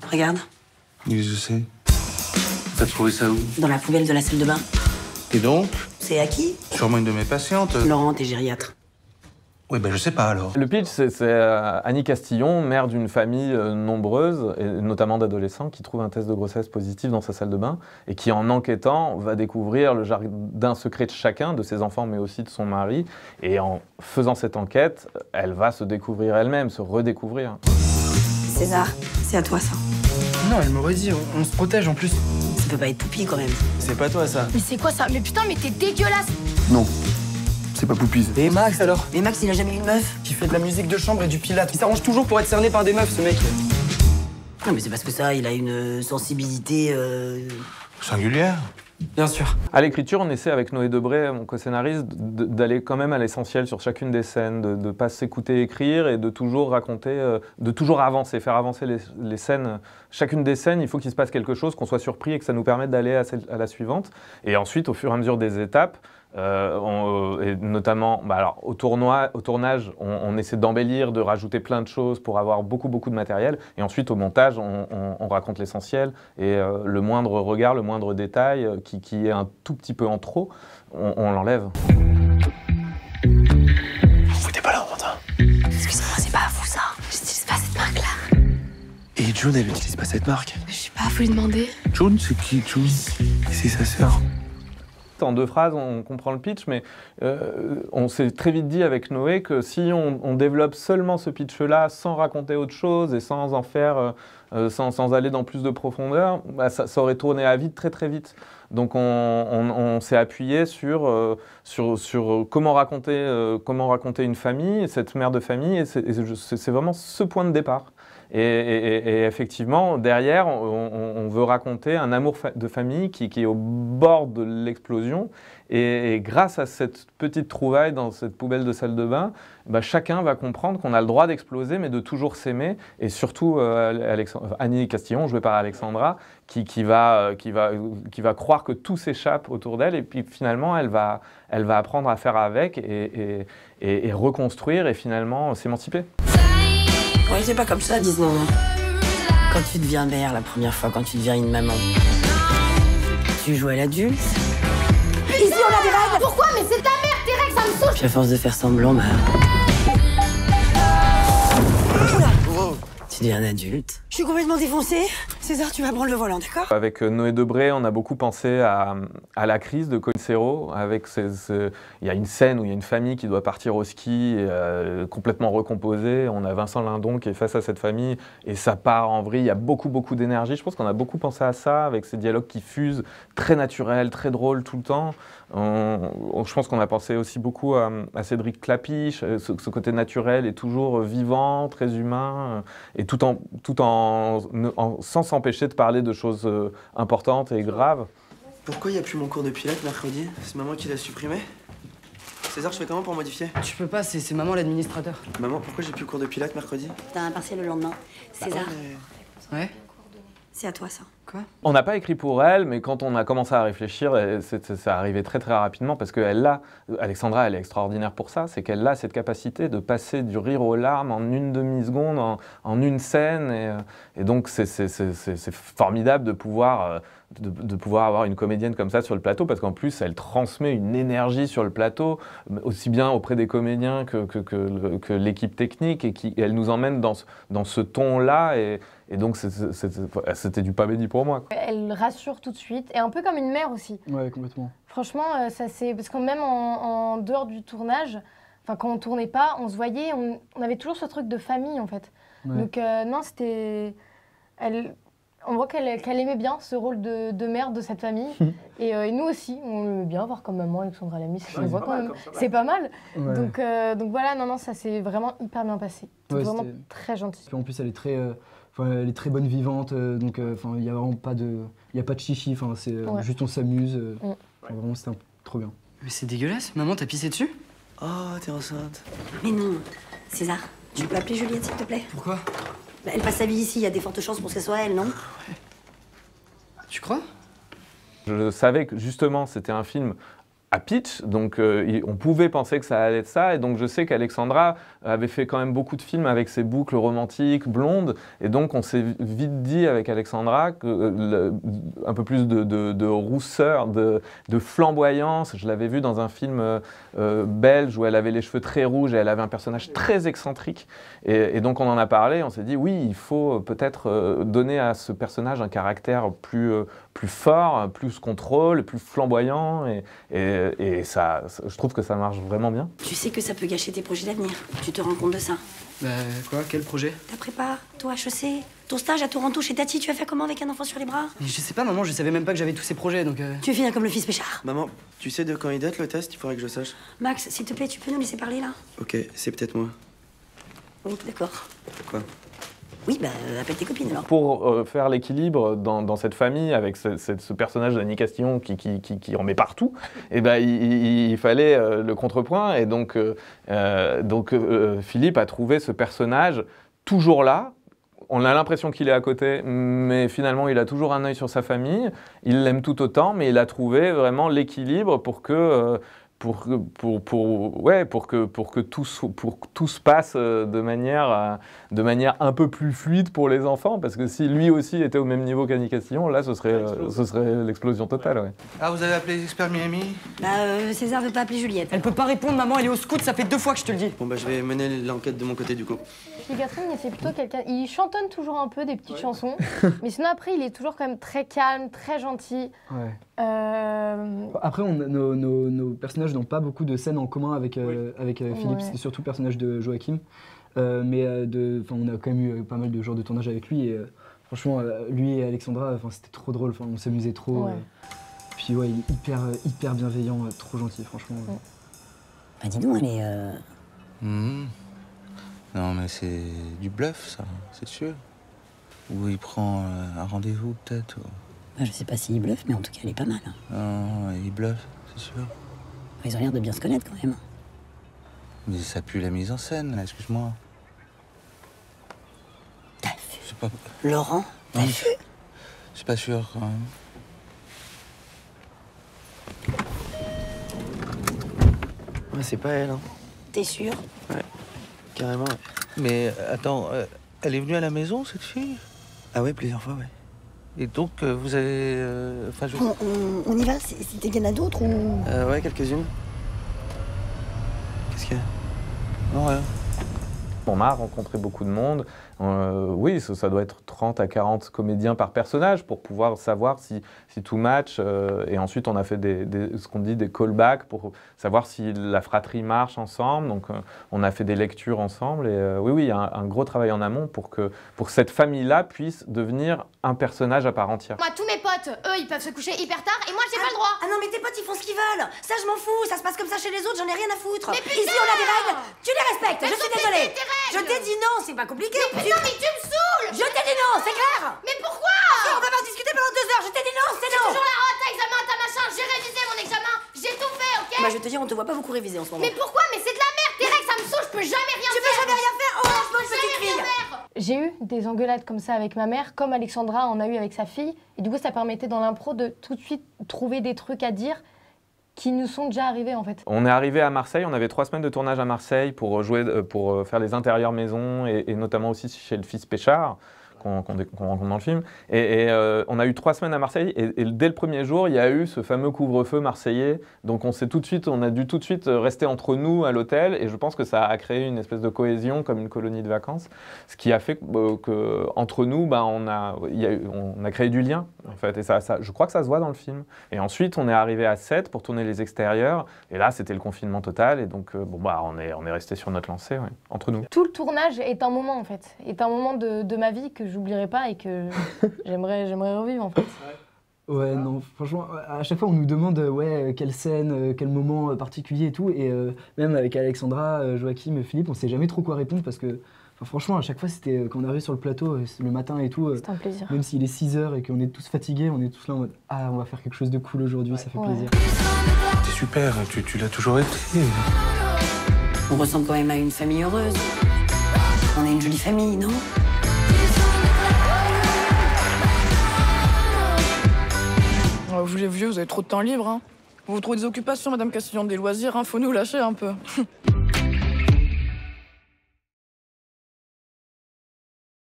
Regarde. Oui, je sais. T'as trouvé ça où? Dans la poubelle de la salle de bain. Et donc? C'est à qui? Sûrement une de mes patientes. Laurent, t'es gériatre. Oui, ben je sais pas alors. Le pitch, c'est Annie Castillon, mère d'une famille nombreuse, et notamment d'adolescents, qui trouve un test de grossesse positif dans sa salle de bain et qui, en enquêtant, va découvrir le jardin secret de chacun, de ses enfants, mais aussi de son mari. Et en faisant cette enquête, elle va se découvrir elle-même, se redécouvrir. César, c'est à toi ça. Non, elle m'aurait dit, on se protège en plus. Ça peut pas être Poupie quand même. C'est pas toi ça. Mais c'est quoi ça? Mais putain, mais t'es dégueulasse! Non. C'est pas Poupise. Et Max alors? Mais Max, il a jamais eu une meuf. Qui fait de la musique de chambre et du pilates. Il s'arrange toujours pour être cerné par des meufs, ce mec. Non, mais c'est parce que ça, il a une sensibilité. Singulière. Bien sûr. À l'écriture, on essaie avec Noé Debré, mon co-scénariste, d'aller quand même à l'essentiel sur chacune des scènes, de ne pas s'écouter écrire et de toujours raconter, de toujours avancer, faire avancer les scènes. Chacune des scènes, il faut qu'il se passe quelque chose, qu'on soit surpris et que ça nous permette d'aller à la suivante. Et ensuite, au fur et à mesure des étapes, et notamment alors, au tournage, on essaie d'embellir, de rajouter plein de choses pour avoir beaucoup de matériel. Et ensuite, au montage, on raconte l'essentiel. Et le moindre regard, le moindre détail qui est un tout petit peu en trop, on l'enlève. Vous foutez pas la honte, hein? Excuse-moi, c'est pas à vous ça. J'utilise pas cette marque-là. Et June, elle utilise pas cette marque. Je sais pas, faut lui demander. June, c'est qui, June? C'est sa sœur. En 2 phrases, on comprend le pitch, mais on s'est très vite dit avec Noé que si on développe seulement ce pitch-là sans raconter autre chose et sans en faire, sans aller dans plus de profondeur, bah, ça aurait tourné à vide très vite. Donc on s'est appuyé sur comment raconter une famille, cette mère de famille, et c'est vraiment ce point de départ. Et effectivement, derrière, on veut raconter un amour de famille qui est au bord de l'explosion. Et grâce à cette petite trouvaille dans cette poubelle de salle de bain, bah, chacun va comprendre qu'on a le droit d'exploser, mais de toujours s'aimer. Et surtout, Annie Castillon, jouée par Alexandra, qui va croire que tout s'échappe autour d'elle. Et puis finalement, elle va apprendre à faire avec et reconstruire et finalement s'émanciper. Ouais, c'est pas comme ça, disons. Quand tu deviens mère la première fois, quand tu deviens une maman, tu joues à l'adulte. Ici, on a des règles. Pourquoi? Mais c'est ta mère, tes règles, ça me saoule! Puis à force de faire semblant, bah... Tu deviens un adulte. Je suis complètement défoncée. César, tu vas prendre le volant, d'accord? Avec Noé Debré, on a beaucoup pensé à la crise de Coincero. Il y a une scène où il y a une famille qui doit partir au ski complètement recomposée. On a Vincent Lindon qui est face à cette famille et ça part en vrille. Il y a beaucoup d'énergie. Je pense qu'on a beaucoup pensé à ça avec ces dialogues qui fusent, très naturels, très drôles tout le temps. Je pense qu'on a pensé aussi beaucoup à Cédric Clapiche, ce côté naturel et toujours vivant, très humain, et sans s'empêcher de parler de choses importantes et graves. Pourquoi il n'y a plus mon cours de pilates mercredi? C'est maman qui l'a supprimé? César, je fais comment pour modifier? Tu peux pas, c'est maman l'administrateur. Maman, pourquoi j'ai plus cours de pilates mercredi? T'as un partiel le lendemain. César, Ouais? c'est à toi ça. Quoi? On n'a pas écrit pour elle, mais quand on a commencé à réfléchir, ça arrivait très rapidement parce Alexandra, elle est extraordinaire pour ça, c'est qu'elle a cette capacité de passer du rire aux larmes en une demi-seconde, en une scène, et donc c'est formidable de pouvoir avoir une comédienne comme ça sur le plateau, parce qu'en plus elle transmet une énergie sur le plateau, aussi bien auprès des comédiens que l'équipe technique, et elle nous emmène dans ce ton-là, et donc c'était du pavé dit pour moi. Elle rassure tout de suite, et un peu comme une mère aussi. Ouais, complètement. Franchement, ça c'est... Parce que même en dehors du tournage, enfin quand on tournait pas, on se voyait, on avait toujours ce truc de famille en fait. Ouais. Donc non, c'était... On voit qu'elle aimait bien ce rôle de mère de cette famille. Et nous aussi, on aimait bien voir comme maman Alexandra Lamy. C'est pas mal. Ouais. Donc voilà, non, ça s'est vraiment hyper bien passé. Ouais, vraiment très gentil. En plus, elle est très bonne vivante. Donc il n'y a vraiment pas de chichi. C'est juste on s'amuse. Vraiment, c'était trop bien. Mais c'est dégueulasse. Maman, t'as pissé dessus? Oh, t'es enceinte. Mais non. César, tu peux appeler Juliette, s'il te plaît? Pourquoi? Bah, elle passe sa vie ici, il y a des fortes chances pour que ce soit elle, non? Tu crois? Je savais que justement c'était un film à pitch, donc on pouvait penser que ça allait être ça, et donc je sais qu'Alexandra avait fait quand même beaucoup de films avec ses boucles romantiques, blondes, et donc on s'est vite dit avec Alexandra que un peu plus de rousseur, de flamboyance. Je l'avais vu dans un film belge où elle avait les cheveux très rouges et elle avait un personnage très excentrique, et donc on en a parlé, on s'est dit oui, il faut peut-être donner à ce personnage un caractère plus fort, plus contrôle, plus flamboyant, et ça, je trouve que ça marche vraiment bien. Tu sais que ça peut gâcher tes projets d'avenir. Tu te rends compte de ça? Quoi? Quel projet? Ta prépa, toi, HEC, ton stage à Toronto chez Tati, tu vas faire comment avec un enfant sur les bras? Je sais pas, maman, je savais même pas que j'avais tous ces projets, donc... Tu veux finir comme le fils Péchard. Maman, tu sais de quand il date le test? Il faudrait que je sache. Max, s'il te plaît, tu peux nous laisser parler, là? Ok, c'est peut-être moi. Oui, d'accord. Quoi? Oui, appelle tes copines, alors. Pour faire l'équilibre dans cette famille, avec ce personnage d'Annie Castillon qui en met partout, et il fallait le contrepoint, et donc Philippe a trouvé ce personnage toujours là. On a l'impression qu'il est à côté, mais finalement il a toujours un œil sur sa famille, il l'aime tout autant, mais il a trouvé vraiment l'équilibre pour que tout se passe de manière un peu plus fluide pour les enfants, parce que si lui aussi était au même niveau qu'Annie Castillon, là ce serait l'explosion totale. Ouais. Ah, vous avez appelé les experts Miami? César veut pas appeler Juliette. Elle peut pas répondre, maman, elle est au scout, ça fait 2 fois que je te le dis. Bon, je vais mener l'enquête de mon côté, du coup. Puis Catherine, c'est plutôt quelqu'un... Il chantonne toujours un peu des petites chansons, mais sinon après, il est toujours quand même très calme, très gentil. Ouais. Après, nos personnages n'ont pas beaucoup de scènes en commun avec Philippe, c'est surtout le personnage de Joachim. Mais on a quand même eu pas mal de jours de tournage avec lui, et franchement, lui et Alexandra, c'était trop drôle, on s'amusait trop. Ouais. Puis ouais, il est hyper bienveillant, trop gentil, franchement. Bah dis donc, elle est... Non, mais c'est du bluff, ça, c'est sûr. Ou il prend un rendez-vous, peut-être. Je sais pas s'il bluffe, mais en tout cas, elle est pas mal. Non, il bluffe, c'est sûr. Ils ont l'air de bien se connaître, quand même. Mais ça pue la mise en scène, là, excuse-moi. T'as vu? Je sais pas... Laurent, t'as vu? Je suis pas sûr, quand même. Ouais, c'est pas elle, hein. T'es sûr? Ouais, carrément. Ouais. Mais attends, elle est venue à la maison, cette fille? Ah ouais, plusieurs fois, ouais. Et donc, vous avez... On y va? Il y en a d'autres ou... Ouais, quelques-unes. Qu'est-ce qu'il y a? Non, rien. On a rencontré beaucoup de monde. Oui, ça doit être 30 à 40 comédiens par personnage pour pouvoir savoir si tout match. Et ensuite, on a fait ce qu'on dit des callbacks pour savoir si la fratrie marche ensemble. Donc, on a fait des lectures ensemble. Et oui, il y a un gros travail en amont pour que cette famille-là puisse devenir un personnage à part entière. Moi, tous mes potes, eux, ils peuvent se coucher hyper tard et moi, j'ai pas le droit. Ah non, mais tes potes, ils font ce qu'ils veulent. Ça, je m'en fous. Ça se passe comme ça chez les autres, j'en ai rien à foutre. Mais putain! Ici, on a des règles. Tu les respectes. Je suis désolée. Je t'ai dit non, c'est pas compliqué. Mais putain, mais tu me saoules! Je t'ai dit non, c'est clair. Mais pourquoi? On va pas discuter pendant 2 heures. Je t'ai dit non, c'est non. Toujours la rote, t'as examen, t'as machin. J'ai révisé mon examen. J'ai tout fait, ok? Je vais te dire, on te voit pas beaucoup réviser en ce moment. Mais pourquoi? Mais c'est de la merde. Tes règles, ça me saoule. Je peux jamais rien Tu faire. peux jamais rien faire. Oh, bonne petite fille. J'ai eu des engueulades comme ça avec ma mère, comme Alexandra en a eu avec sa fille. Et du coup, ça permettait dans l'impro de tout de suite trouver des trucs à dire qui nous sont déjà arrivés en fait. On est arrivé à Marseille, on avait 3 semaines de tournage à Marseille pour faire les intérieurs maison et notamment aussi chez le fils Péchard qu'on rencontre dans le film. Et on a eu 3 semaines à Marseille et dès le premier jour, il y a eu ce fameux couvre-feu marseillais. Donc on a dû tout de suite rester entre nous à l'hôtel et je pense que ça a créé une espèce de cohésion comme une colonie de vacances. Ce qui a fait qu'entre nous, on a créé du lien en fait. Et ça, je crois que ça se voit dans le film. Et ensuite, on est arrivé à 7 pour tourner les extérieurs. Et là, c'était le confinement total. Et donc, on est resté sur notre lancée, ouais, entre nous. Tout le tournage est un moment en fait. Est un moment de ma vie que j'oublierai pas et que j'aimerais revivre en fait. Ouais, non, franchement, à chaque fois on nous demande quelle scène, quel moment particulier et tout, et même avec Alexandra, Joachim, Philippe, on sait jamais trop quoi répondre parce que franchement, à chaque fois, c'était quand on arrive sur le plateau, le matin et tout, c'était un plaisir. Même s'il est 6 h et qu'on est tous fatigués, on est tous là en mode « Ah, on va faire quelque chose de cool aujourd'hui, ça fait plaisir. » T'es super, tu l'as toujours été. On ressemble quand même à une famille heureuse. On est une jolie famille, non? Vous les vieux, vous avez trop de temps libre, hein. Vous trouvez des occupations, Madame Castillon, des loisirs, hein, faut nous lâcher un peu.